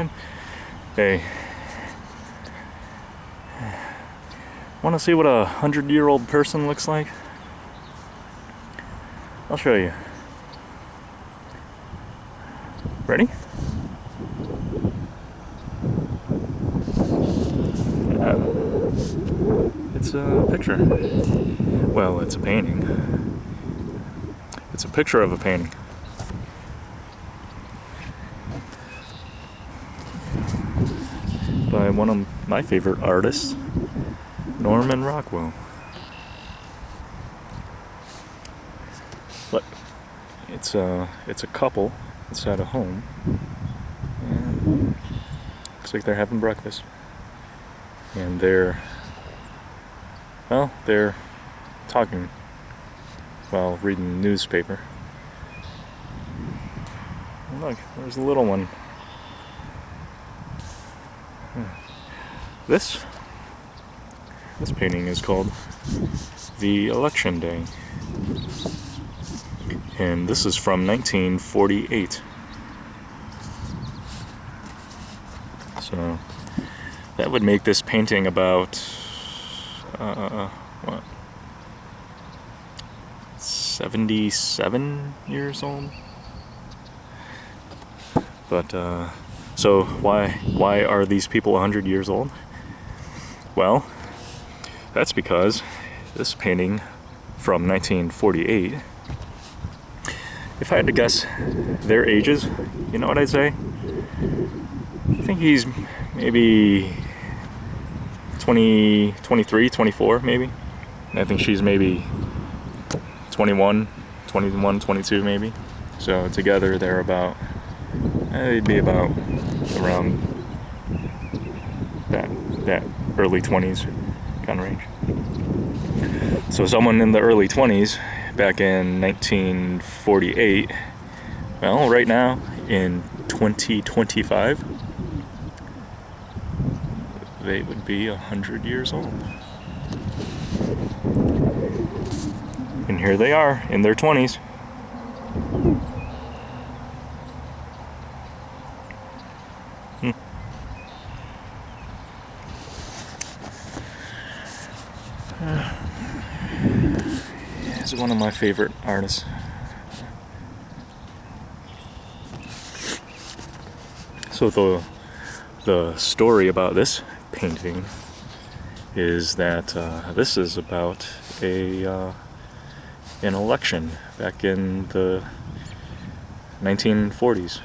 time. Hey, want to see what a 100-year-old person looks like? I'll show you. Ready? It's a picture. Well, it's a painting. It's a picture of a painting. By one of my favorite artists, Norman Rockwell. Look, it's a couple inside a home, and looks like they're having breakfast. And they're talking while reading the newspaper. And look, there's a little one. This painting is called The Election Day, and this is from 1948. So that would make this painting about what, 77 years old. But so why are these people 100 years old? Well, that's because this painting from 1948, if I had to guess their ages, you know what I'd say? I think he's maybe 23, 24 maybe. And I think she's maybe 21, 22 maybe. So together they're about, they'd be about around that early 20s kind of range. So someone in the early 20s back in 1948, well, right now in 2025, they would be 100 years old. And here they are in their 20s. He's one of my favorite artists. So the story about this painting is that this is about an election back in the 1940s,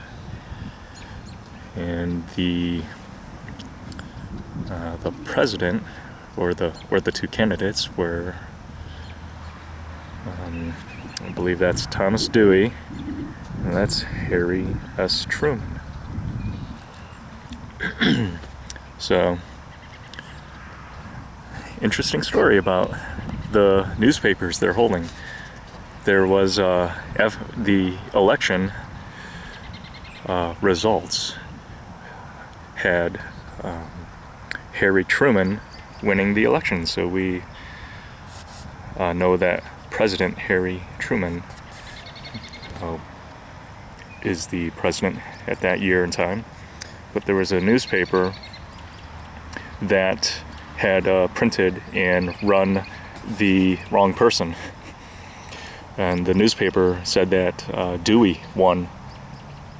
and the president or the two candidates were, I believe that's Thomas Dewey, and that's Harry S. Truman. So, interesting story about the newspapers they're holding. There was the election results had Harry Truman winning the election. So we know that President Harry Truman is the president at that year and time. But there was a newspaper that had printed and run the wrong person. And the newspaper said that Dewey won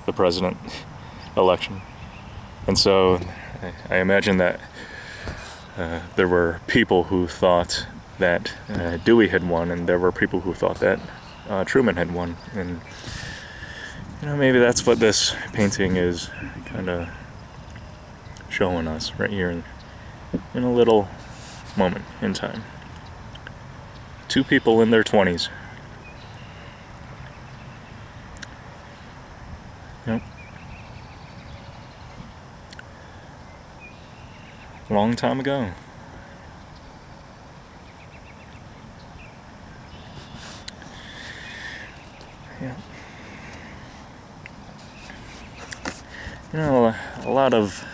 the president election. And so I imagine that there were people who thought that Dewey had won, and there were people who thought that Truman had won. And maybe that's what this painting is kind of showing us right here in a little moment in time. Two people in their 20s. Yep. Long time ago. Yeah. A lot of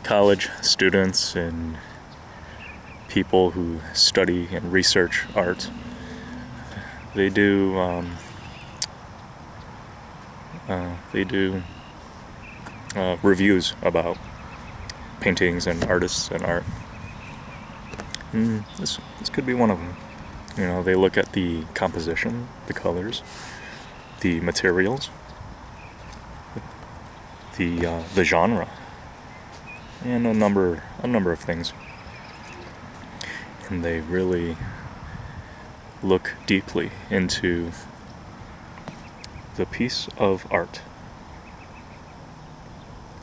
college students and people who study and research art, they do reviews about paintings and artists and art. And this could be one of them. You know, they look at the composition, the colors, the materials, the genre, and a number of things. And they really look deeply into the piece of art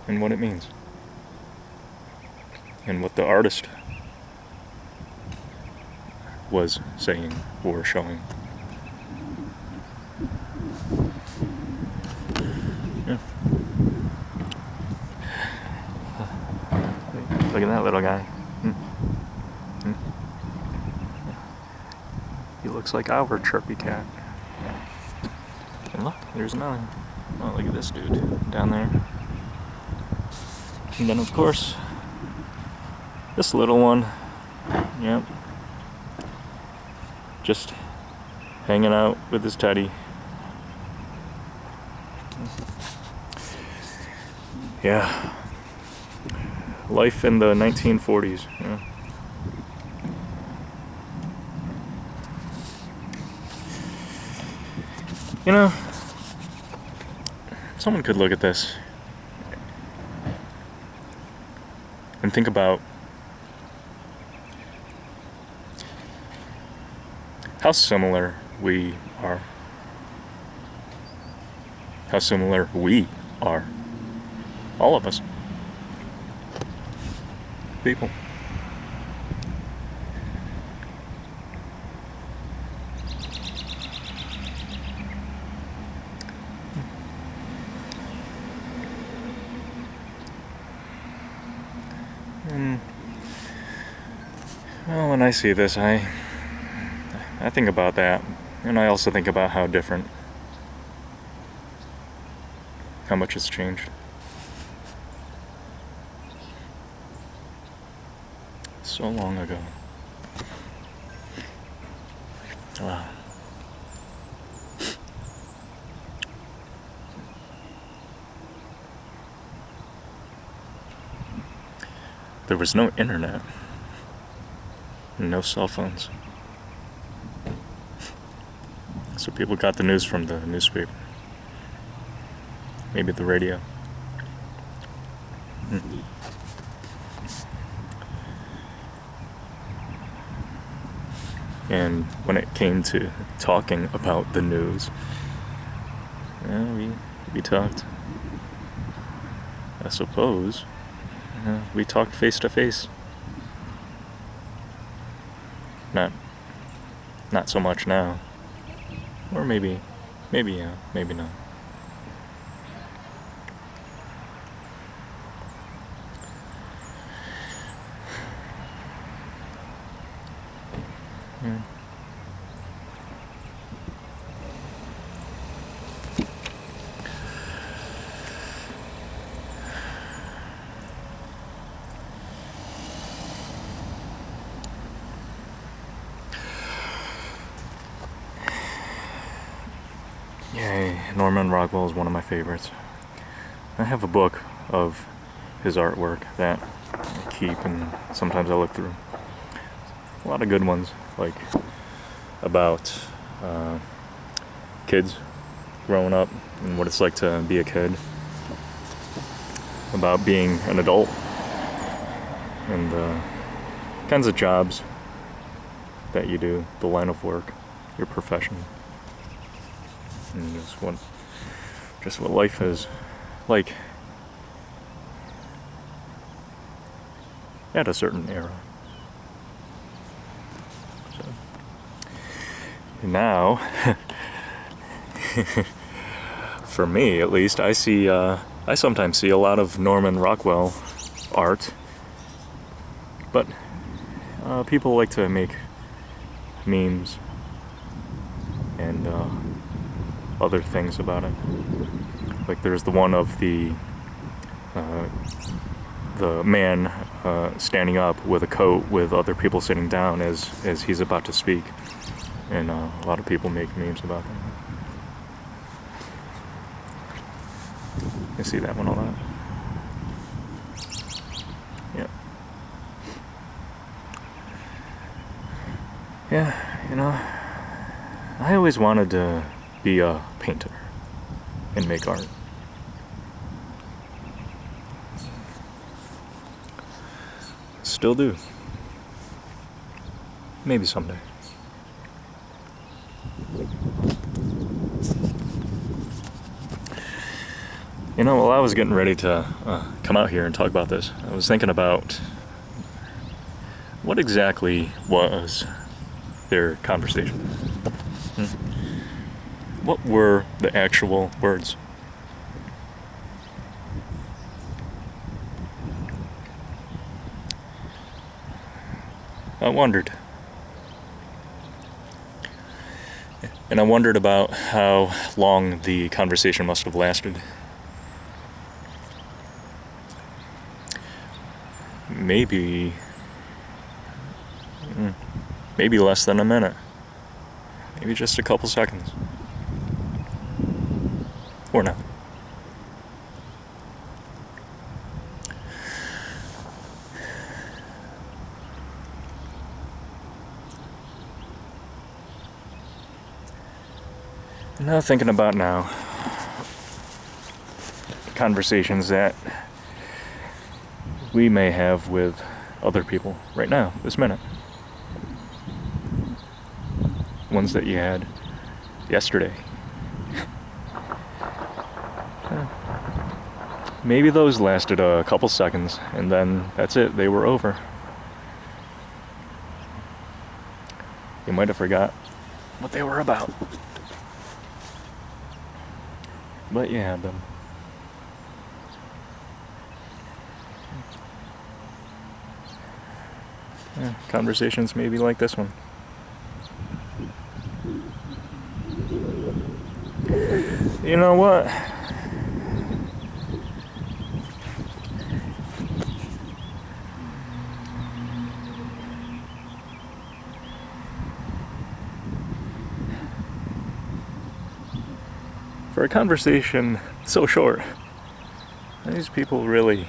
and what it means, and what the artist was saying or showing. Yeah. Look at that little guy. He looks like our chirpy cat. And look, there's another. Oh, look at this dude down there. And then, of course, this little one. Yep. Just hanging out with his teddy. Yeah. Life in the 1940s. Yeah. You know, someone could look at this and think about how similar we are. How similar we are. All of us. People. And, well, when I see this, I think about that, and I also think about how different, how much it's changed. So long ago. Wow. There was no internet, no cell phones. So people got the news from the newspaper, maybe the radio. And when it came to talking about the news, we talked, I suppose, we talked face to face. Not so much now. Or maybe yeah, maybe not. Yeah. Yay, Norman Rockwell is one of my favorites. I have a book of his artwork that I keep, and sometimes I look through. A lot of good ones, like about kids growing up and what it's like to be a kid, about being an adult, and the kinds of jobs that you do, the line of work, your profession, and just what life is like at a certain era. So, now, for me at least, I sometimes see a lot of Norman Rockwell art, but people like to make memes and other things about it. Like there's the one of the man standing up with a coat with other people sitting down as he's about to speak, and a lot of people make memes about that. You see that one a lot. Yeah, you know, I always wanted to be a painter and make art. Still do. Maybe someday. You know, while I was getting ready to come out here and talk about this, I was thinking about what exactly was their conversation. What were the actual words? I wondered. And I wondered about how long the conversation must have lasted. Maybe less than a minute. Maybe just a couple seconds. Or not. Now thinking about now, conversations that we may have with other people right now, this minute. Ones that you had yesterday. Maybe those lasted a couple seconds, and then that's it, they were over. You might have forgot what they were about. But you had them. Yeah, conversations maybe like this one. You know what? For a conversation so short, these people really,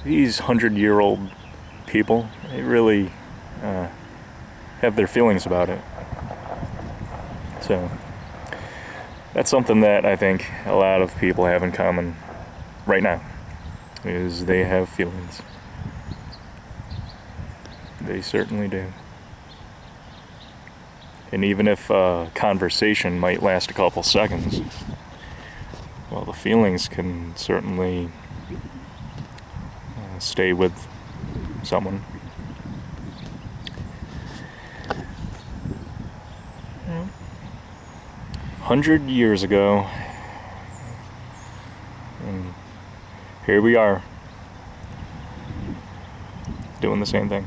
these 100-year-old people, they really have their feelings about it. So that's something that I think a lot of people have in common right now, is they have feelings. They certainly do. And even if a conversation might last a couple seconds, well, the feelings can certainly stay with someone. 100 years ago, and here we are, doing the same thing.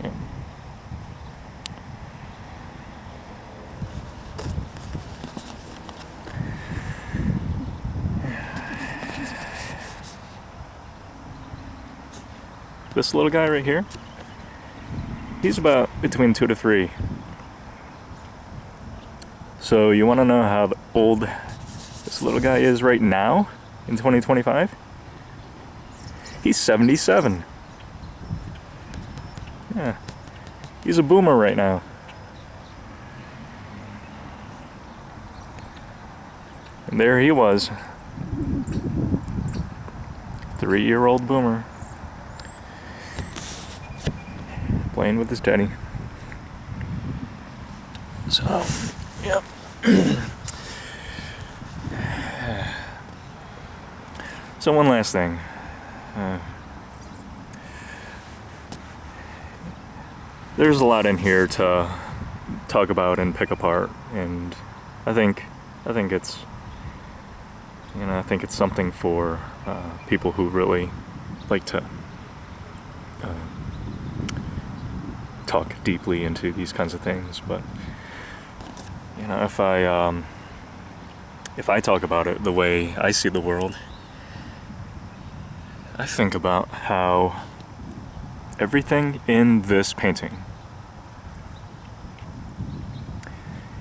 Yeah. This little guy right here, he's about between 2 to 3. So you want to know how old this little guy is right now in 2025? He's 77. Yeah, he's a boomer right now. And there he was, 3-year-old boomer, playing with his teddy. So, yep. So one last thing. There's a lot in here to talk about and pick apart, and I think it's, I think it's something for people who really like to talk deeply into these kinds of things. But if I talk about it the way I see the world, I think about how everything in this painting,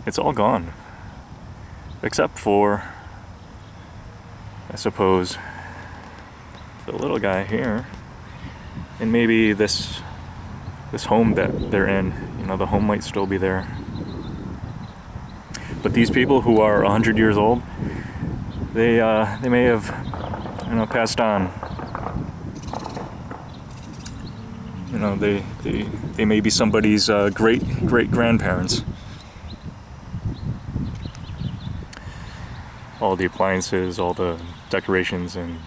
it's all gone, except for, I suppose, the little guy here. And maybe this home that they're in, the home might still be there. But these people who are 100 years old, they may have, passed on. They may be somebody's great grandparents. All the appliances, all the decorations, and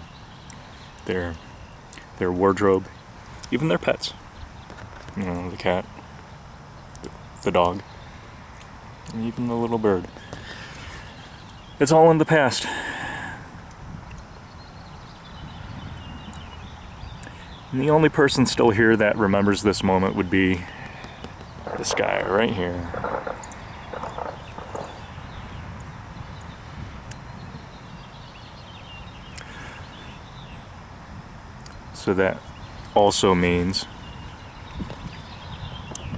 their wardrobe, even their pets. The cat, the dog, and even the little bird. It's all in the past. And the only person still here that remembers this moment would be this guy right here. So that also means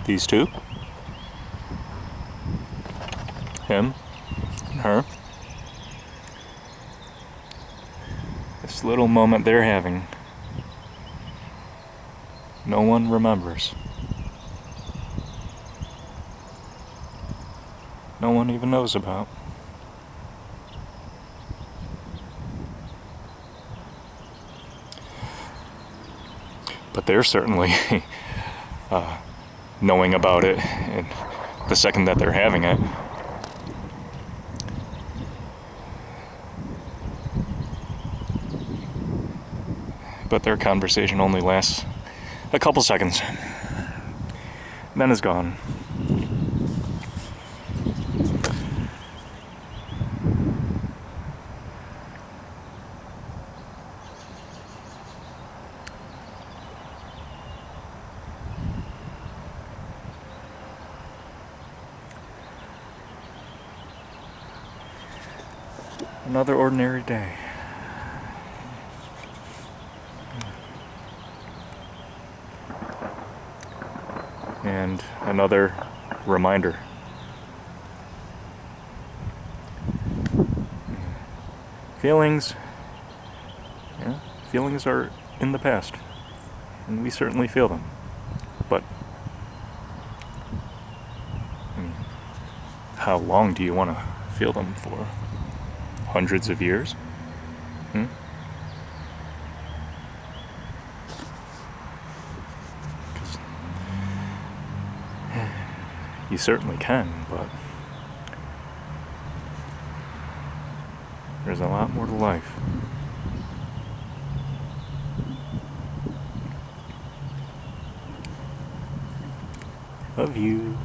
these two, him and her, this little moment they're having, no one remembers. No one even knows about. But they're certainly knowing about it and the second that they're having it. But their conversation only lasts a couple seconds, then it's gone. Another ordinary day. And another reminder. Feelings are in the past, and we certainly feel them. But how long do you want to feel them for? Hundreds of years? You certainly can, but there's a lot more to life. Love you.